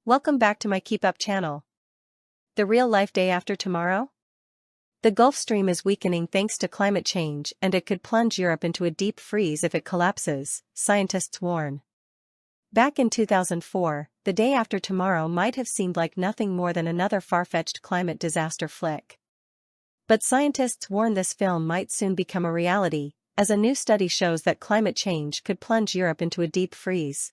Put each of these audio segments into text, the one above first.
Welcome back to my Keep Up channel. The real-life day after tomorrow? The Gulf Stream is weakening thanks to climate change and it could plunge Europe into a deep freeze if it collapses, scientists warn. Back in 2004, the day after tomorrow might have seemed like nothing more than another far-fetched climate disaster flick. But scientists warn this film might soon become a reality, as a new study shows that climate change could plunge Europe into a deep freeze.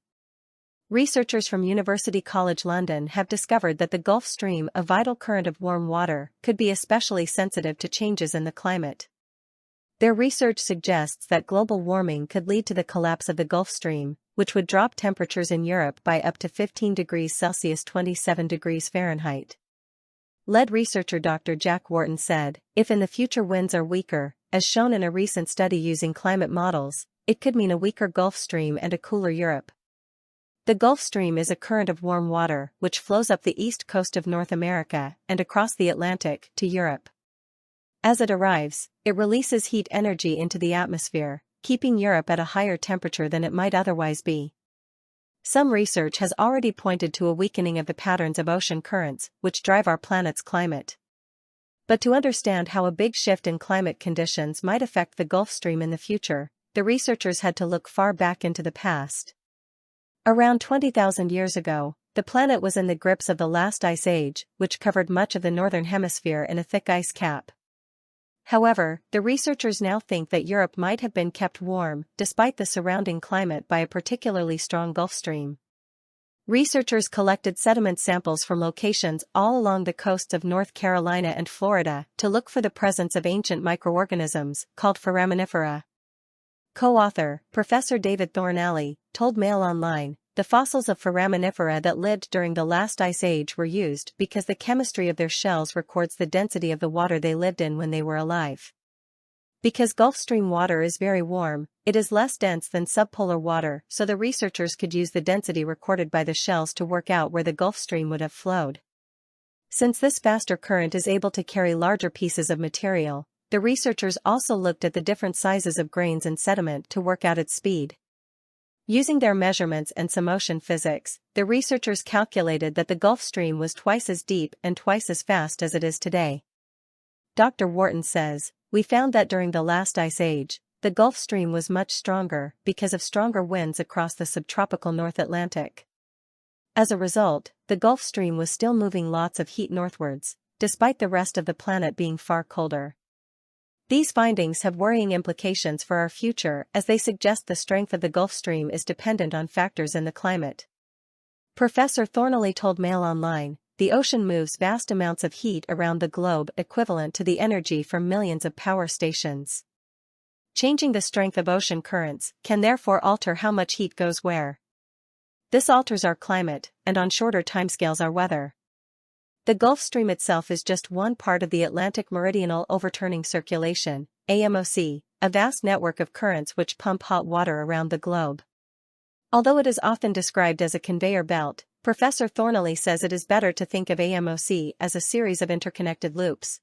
Researchers from University College London have discovered that the Gulf Stream, a vital current of warm water, could be especially sensitive to changes in the climate. Their research suggests that global warming could lead to the collapse of the Gulf Stream, which would drop temperatures in Europe by up to 15 degrees Celsius (27 degrees Fahrenheit). Lead researcher Dr. Jack Wharton said, "If in the future winds are weaker, as shown in a recent study using climate models, it could mean a weaker Gulf Stream and a cooler Europe." The Gulf Stream is a current of warm water which flows up the east coast of North America and across the Atlantic to Europe. As it arrives, it releases heat energy into the atmosphere, keeping Europe at a higher temperature than it might otherwise be. Some research has already pointed to a weakening of the patterns of ocean currents which drive our planet's climate. But to understand how a big shift in climate conditions might affect the Gulf Stream in the future, the researchers had to look far back into the past. Around 20,000 years ago, the planet was in the grips of the last ice age, which covered much of the northern hemisphere in a thick ice cap. However, the researchers now think that Europe might have been kept warm, despite the surrounding climate, by a particularly strong Gulf Stream. Researchers collected sediment samples from locations all along the coasts of North Carolina and Florida to look for the presence of ancient microorganisms, called foraminifera. Co-author, Professor David Thornalley, told Mail Online, "The fossils of foraminifera that lived during the last ice age were used because the chemistry of their shells records the density of the water they lived in when they were alive. Because Gulf Stream water is very warm, it is less dense than subpolar water, so the researchers could use the density recorded by the shells to work out where the Gulf Stream would have flowed. Since this faster current is able to carry larger pieces of material, the researchers also looked at the different sizes of grains and sediment to work out its speed. Using their measurements and some ocean physics, the researchers calculated that the Gulf Stream was twice as deep and twice as fast as it is today." Dr. Wharton says, "We found that during the last ice age, the Gulf Stream was much stronger because of stronger winds across the subtropical North Atlantic. As a result, the Gulf Stream was still moving lots of heat northwards, despite the rest of the planet being far colder." These findings have worrying implications for our future as they suggest the strength of the Gulf Stream is dependent on factors in the climate. Professor Thornalley told Mail Online, "The ocean moves vast amounts of heat around the globe, equivalent to the energy from millions of power stations. Changing the strength of ocean currents can therefore alter how much heat goes where. This alters our climate, and on shorter timescales our weather." The Gulf Stream itself is just one part of the Atlantic Meridional Overturning Circulation, AMOC, a vast network of currents which pump hot water around the globe. Although it is often described as a conveyor belt, Professor Thornalley says it is better to think of AMOC as a series of interconnected loops.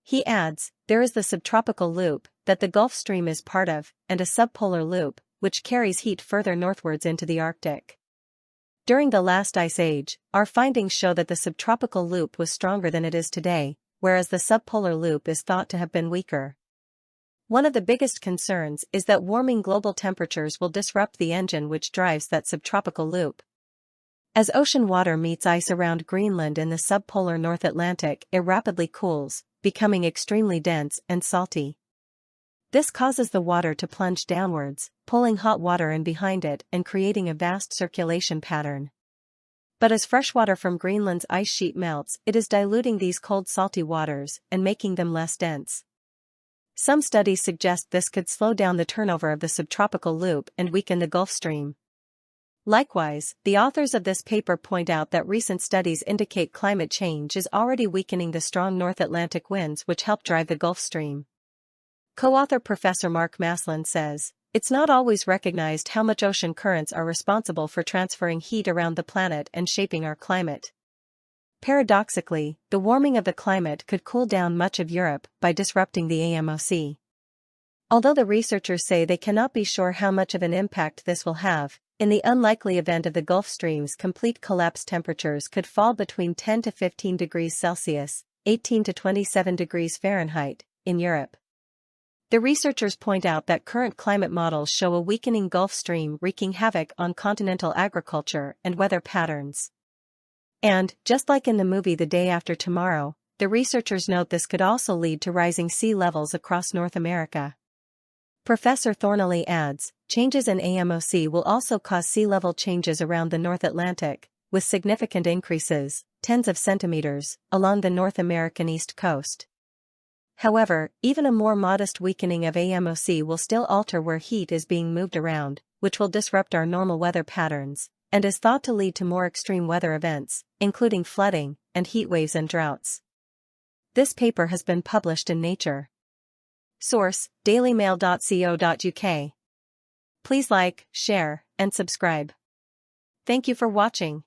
He adds, "There is the subtropical loop, that the Gulf Stream is part of, and a subpolar loop, which carries heat further northwards into the Arctic. During the last ice age, our findings show that the subtropical loop was stronger than it is today, whereas the subpolar loop is thought to have been weaker. One of the biggest concerns is that warming global temperatures will disrupt the engine which drives that subtropical loop. As ocean water meets ice around Greenland in the subpolar North Atlantic, it rapidly cools, becoming extremely dense and salty. This causes the water to plunge downwards, pulling hot water in behind it and creating a vast circulation pattern. But as freshwater from Greenland's ice sheet melts, it is diluting these cold salty waters and making them less dense. Some studies suggest this could slow down the turnover of the subtropical loop and weaken the Gulf Stream. Likewise, the authors of this paper point out that recent studies indicate climate change is already weakening the strong North Atlantic winds which help drive the Gulf Stream. Co-author Professor Mark Maslin says, "It's not always recognized how much ocean currents are responsible for transferring heat around the planet and shaping our climate. Paradoxically, the warming of the climate could cool down much of Europe by disrupting the AMOC. Although the researchers say they cannot be sure how much of an impact this will have, In the unlikely event of the Gulf Stream's complete collapse, temperatures could fall between 10 to 15 degrees Celsius, 18 to 27 degrees Fahrenheit, in Europe. The researchers point out that current climate models show a weakening Gulf Stream wreaking havoc on continental agriculture and weather patterns. And, just like in the movie The Day After Tomorrow, the researchers note this could also lead to rising sea levels across North America. Professor Thornley adds, changes in AMOC will also cause sea level changes around the North Atlantic, with significant increases, tens of centimeters, along the North American east coast. However, even a more modest weakening of AMOC will still alter where heat is being moved around, which will disrupt our normal weather patterns, and is thought to lead to more extreme weather events, including flooding, and heat waves and droughts. This paper has been published in Nature. Source: dailymail.co.uk. Please like, share, and subscribe. Thank you for watching.